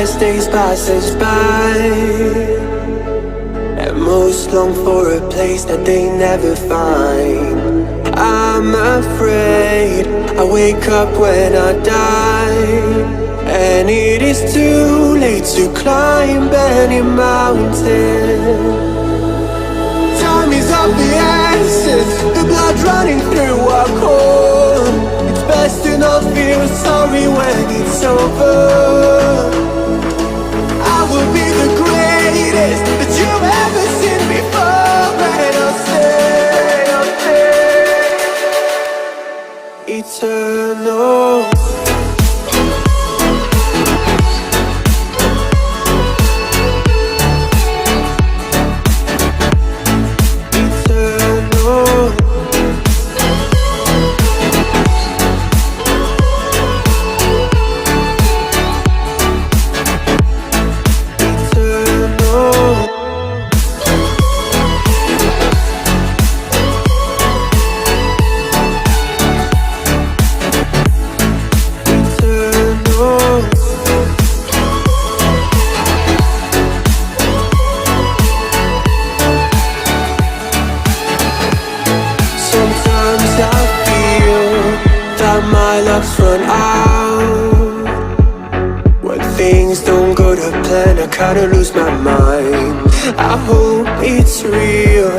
best days passes by, and most long for a place that they never find. I'm afraid I wake up when I die, and it is too late to climb any mountain. Time is of the essence, the blood running through our core. It's best to not feel sorry when it's over. I will be the greatest that you've ever seen before, and I'll stay eternal. My luck's run out. When things don't go to plan, I kinda lose my mind. I hope it's real,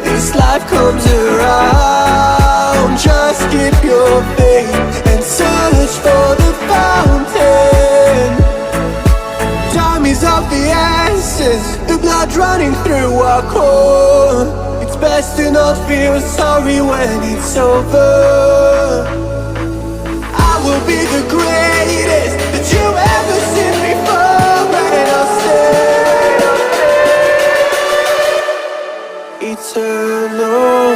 this life comes around. Just keep your faith and search for the fountain. Time is of the essence, the blood running through our core. It's best to not feel sorry when it's over. I will be the greatest that you've ever seen before, and I'll stay eternal.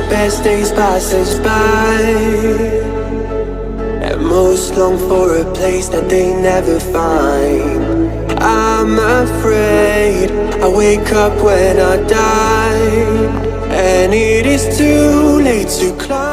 Best days passes by, and most long for a place that they never find. I'm afraid I wake up when I die, and it is too late to climb.